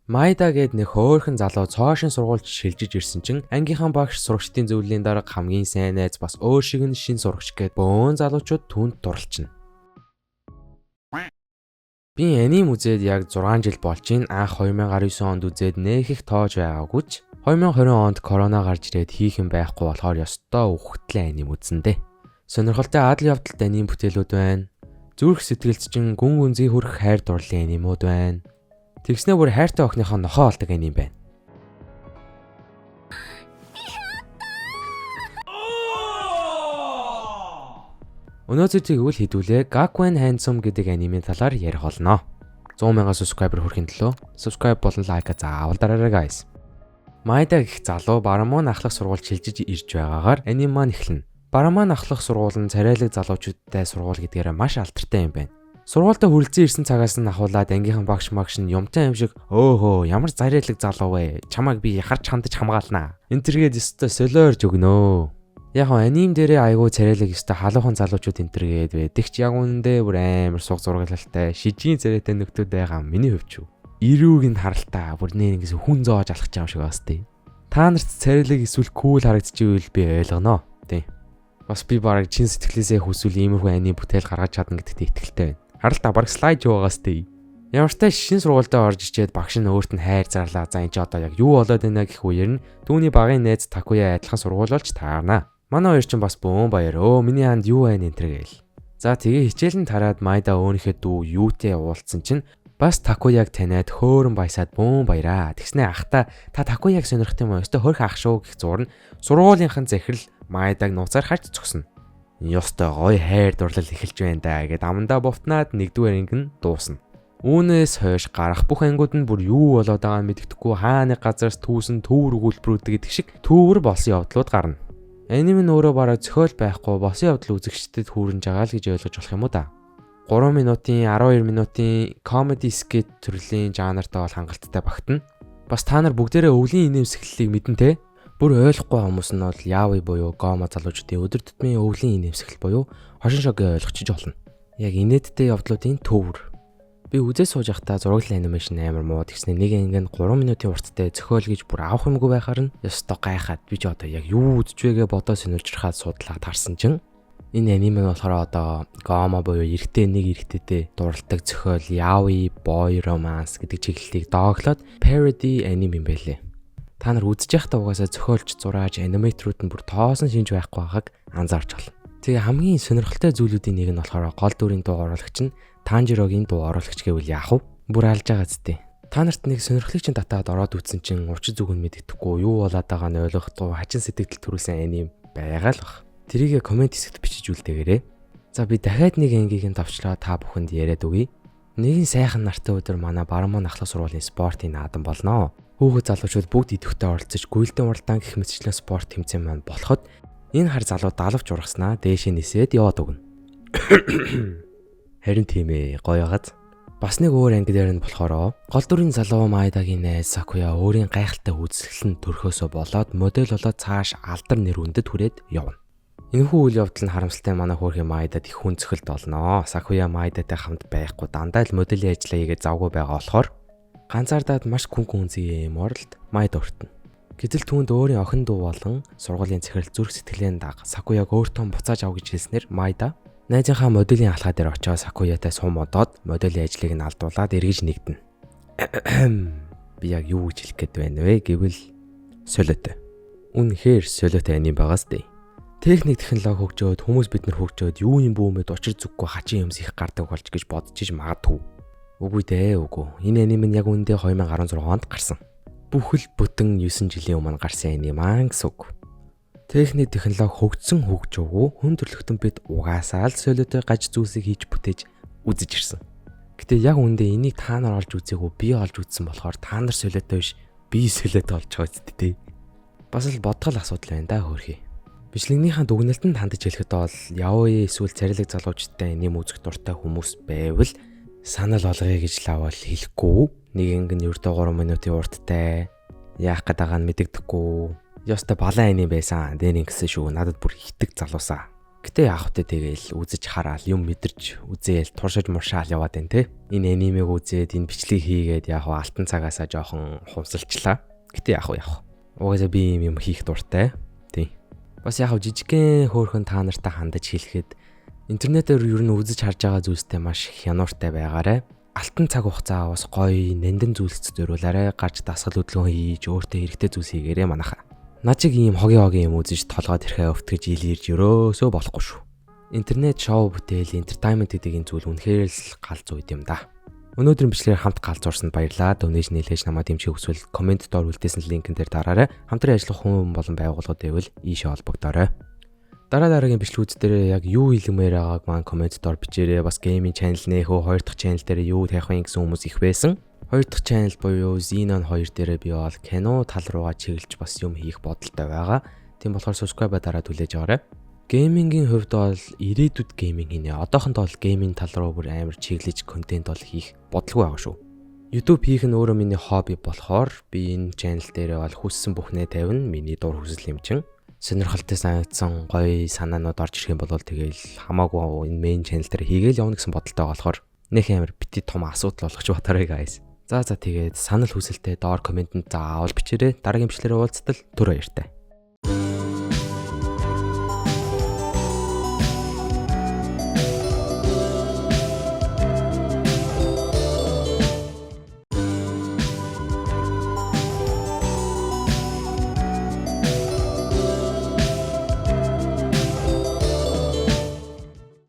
Майда гээд нэг хөөрхөн залуу цоошин сургуульд шилжиж ирсэн чинь ангийнхан багш сурагчдын зөвлөлийн дарга хамгийн сайн найз бас өөр шиг нь шин сурагч гээд бөөн залуучууд түүнд дурлцна. Би аним үзээд яг 6 жил болж ийн анх 2019 онд үзээд нэх их тоож байгаагүй ч 2020 онд корона гарч ирээд хийх юм байхгүй болохоор ёстой үхтлээ аним үзнэ. Сонирхолтой адал явдалтай аним бүтээлүүд байна. Зүрх сэтгэлд чинь гүн гүнзгий хүрэх хайр дурлалын анимууд байна. Тэгснээ бүр хайртай охиныхоо нохоо олдог аним байна. Өнөөдөр тэгвэл хэдүүлээ Gakuen Handsome гэдэг анимын талаар ярих болно. 100,000 subscriber хүрэхин төлөө subscribe болон like заавал дараарай guys. Майда гэх залуу Барамон ахлах сургууль шилжиж ирж байгаагаар аним маань эхэлнэ. Барамон ахлах сургууль нь царайлаг залуучуудтай сургууль гэдгээрээ маш алдартай юм байна. Сургуультай хүрэлцэн ирсэн цагаас нь ахуулаад ангийнхан багш магш нь юмтай юм шиг өөхөө ямар царайлаг залуу вэ? Чамайг би харж хандаж хамгаалнаа. Энтергээд өстой солиорж өгнөө. Яг аним дээрээ айгүй царайлаг өстой халуухан залуучууд энтергээд байдаг ч яг үнэндээ бүр амар суг зургалалтай шижийн царайтай нөхдүүд байгаа миний хувьд шүү. Ирүүг нь харалтаа бүр нэгээс хүн зоож алхаж байгаа юм шиг баст. Та нарт царайлаг эсвэл кул харагдчихвэл би ойлгоно. Тий. Бас би бараг чин сэтгэлээсээ хүсвэл иймэрхүү аним бүтээл гаргаж чадна гэдэгт итгэлтэй байна. Харалтаа бараг слайд яваагаас тий. Ямар ч тааш шин сургуультай орж ичээд багш нь өөрт нь хайр зарлаа. За энэ ч одоо яг юу болоод байна гэх үеэр нь түүний багын найз Такуя адилхан сургууль болж таарна. Манай хоёр ч бас бөөн баяр. Миний ханд юу байна энэ гээл. За тэгээ хичээл нь тараад Майда өөрийнхөө дүү юутэй уулзсан чинь бас Такуяг таниад хөөрөн баясаад бөөн баяраа. Тэгснэ ахта та Такуяг сонирхт юм уу? Өстө хөрх ах шүү гэх зурна. Сургуулийнхан захирал Майдаг нууцаар харж зогсно. Ёстой гой хайр дурлал эхэлж байна да гэд амандаа бовтнаад нэгдүгээр анги нь дуусна. Үүнээс хойш гарах бүх ангиуд нь бүр юу болоод байгааг мэддэхгүй хааны газараас түүсэн төвөр өгүүлбэрүүд гэдэг шиг төвөр болсон явдлууд гарна. Аним нь өөрөө бараг зохиол байхгүй босон явдал үзэгчдэд хүрэж байгаа л гэж ойлгож болох юм уу да. 3 минутын 12 минутын comedy skit төрлийн жанртай бол хангалттай багтана. Бас та нар бүгдээрээ өвлийн инээмсэглэлийг мэдэн те. Бүр ойлгохгүй хүмүүс нь бол яави буюу гомо залуучдын өдөр тутмын өвлийн инээмсэглэл буюу хошин шогийн ойлгочих болно. Яг инээдтэй явдлуудын төвөр. Би үзээ сууж байхдаа зураглал анимашн амар муу тэгснэ нэг анги нь 3 минутын урттай зохиол гэж бүр авах юмгүй байхаар нь ёстой гайхаад би ч одоо яг юу үзэж байгээ бодоо сонирчрахад судлаад харсан чинь энэ аниме болохоор одоо гомо буюу эрэгтэй нэг эрэгтэйтэй дурладаг зохиол яави boy romance гэдэг чиглэлийг дооглоод parody аниме юм байлээ. Та нар үзэж байхдаа угаасаа зохиолч зурааж аниматорууд нь бүр тоосон шинж байхгүй байгааг анзаарч болно. Тэгээ хамгийн сонирхолтой зүйлүүдийн нэг нь болохоор гол дүрийн дуу оруулагч нь Танжирогийн дуу оруулагч гэвэл яах вэ? Бүр алж байгаа зү. Та нарт нэг сонирхлыг чинь татаад ороод үзсэн чинь учир зүг нь мэддэхгүй юу болоод байгааг нь ойлгохгүй хачин сэтгэл төрүүлсэн аним байгаа л баг. Тэрийг комент хэсэгт бичиж үлдээгээрэй. За би дахиад нэг ангийг нь давчлаа та бүхэнд яриад өгье. Нэгэн сайхан нартай өдөр манай Барамон ахлах сургуулийн спортын наадам болноо. Хүүхэд залуучууд бүгд идэвхтэй оролцож гүйлдэн уралдаан гэх мэтчлэн спорт тэмцээн маань болоход энэ хар залуу далавч ургаснаа дээшээ нисээд яваад өгнө. Харин тийм ээ гоё газ. Бас нэг өөр анги дээр нь болохоор гол дүрийн залуу Майдагийн найз Сакуя өөрийн гайхалтай үзэсгэлэн төрхөөсөө болоод модель болоод цааш алдар нэр үндэд хүрээд явна. Энэхүү үйл явдал нь харамсалтай манай хөөрхөн Майдад их хүн цохилт олноо. Сакуя Майдатай хамт байхгүй дандаа л моделийн ажлаа хийгээд завгүй байгаа болохоор ганцаардаад маш күн зэм оролт Майда өртөнө. Гэтэл түүнд өөрийн охин дүү болон сургуулийн захирал зүрх сэтгэлийн даг Сакуяг өөртөө буцааж ав гэж хэлснээр Майда найзынхаа моделийн алхаа дээр очиод Сакуятай сум одоод моделийн ажлыг нь алдуулаад эргэж нэгдэнэ. Би яг юу гэж хэлэх гээд байна вэ гэвэл солиотой. Үнэхээр солиотой аним байгаас дээ. Техник технологи хөгжөөд хүмүүс бид нар хөгжөөд юу юм бүү мэд учир зүггүй хачин юмс их гардаг болж гэж бодож иж магадгүй. Үгүй дээ үгүй. Энэ аним нь яг үүндээ 2016 онд гарсан. Бүхэл бүтэн 9 жилийн өмнө гарсан аним гэсэн үг. Техник технологи хөгжсөн хөгжөөгүй хүн төрлөختөн бид угаасаа л солиотой гаж зүйлсийг хийж бүтээж үзэж ирсэн. Гэтэ яг үүндээ энийг та нар олж үзээгүй би олж үзсэн болохоор та нар солиотой биш би солиотой олж байгаа зү дээ. Бас л бодгол асуудал байна да хөөрхий. Бичлэгнийхээ дүгнэлтэнд хандаж хэлэхэд бол яавь эсвэл царилэг залуучтай нэм үзэх дуртай хүмүүс байвал санал олгоё гэж лавал хэлэхгүй. Нэг анги нь ердөө 3 минутын урттай яах гээд байгаа нь мэдэгдэхгүй. Ёстой балан аним байсан. Дээр ингэсэн шүү. Надад бүр хитэг залуусаа Гэтэ яах вэ тэгээл үзэж хараал юм мэдэрч үзээл туршиж муршаал яваад байна те. Энэ анимыг үзээд энэ бичлэг хийгээд яг алтан цагаасаа жоохон хувсалчлаа. Гэтэ яах вэ? Угаасаа би юм хийх дуртай. Тий. Бас яг жижигхэн хөөрхөн та нартай хандаж хэлэхэд интернетээр ер нь үзэж харж байгаа зүйлстэй маш их янууртай байгаарэ. Алтан цаг хугацаа бас гоё нандин зүйлс зөрүүлээрэ гарч дасгал хөдөлгөөн хийж өөртөө хэрэгтэй зүйлс хийгээрэй манайхаа. Наа чиг ийм хогийн юм үзэж толгойд ирэхээ өвтгөж илэрж өрөөсөө болохгүй шүү. Интернет шоу бүтээл, entertainment гэдэг энэ зүйл үнэхээр л галз үйд юм да. Өнөөдрийн бичлэгээр хамт галзуурсанд баярлалаа. Донэйшн нээлгэж намайг дэмжих хүсвэл комент доор үлдээсэн линкэн дээр дараарай. Хамтран ажиллах хүн болон байгууллагууд байвал ийшээ холбогдоорой. Дараагийн бичлэгүүд дээр яг юу хэлмээр байгааг маань комент доор бичээрэй. Бас гейминг channel нээхөө 2 дахь channel дээр юу тавих вэ гэсэн хүмүүс их байсан. 2 дахь channel буюу Xenon 2 дээр би бол кино тал руугаа чиглэж бас юм хийх бодолтой байгаа. Тийм болохоор subscribe дараад хүлээж аваарай. Геймингийн хувьд бол ирээдүйд гейминг хийнэ. Одоохондоо бол гейминг тал руу бүр амар чиглэж контент бол хийх бодлого байгаа шүү. YouTube хийх нь өөрөө миний хобби болохоор би энэ channel дээр бол хүссэн бүхнээ тавина. Миний дур хүсэл юм чин. Сонирхолтой санагдсан гоё санаанууд орж ирэх юм бол тэгэл хамаагүй энэ main channel дээр хийгээл явна гэсэн бодолтой болохоор нөх амар бити том асуудал болгож батарай guys. За тэгээд санал хүсэлтээ доор комментэнд заавал бичээрэй. Дараагийн бичлэгээр уулзтал түр баяртай.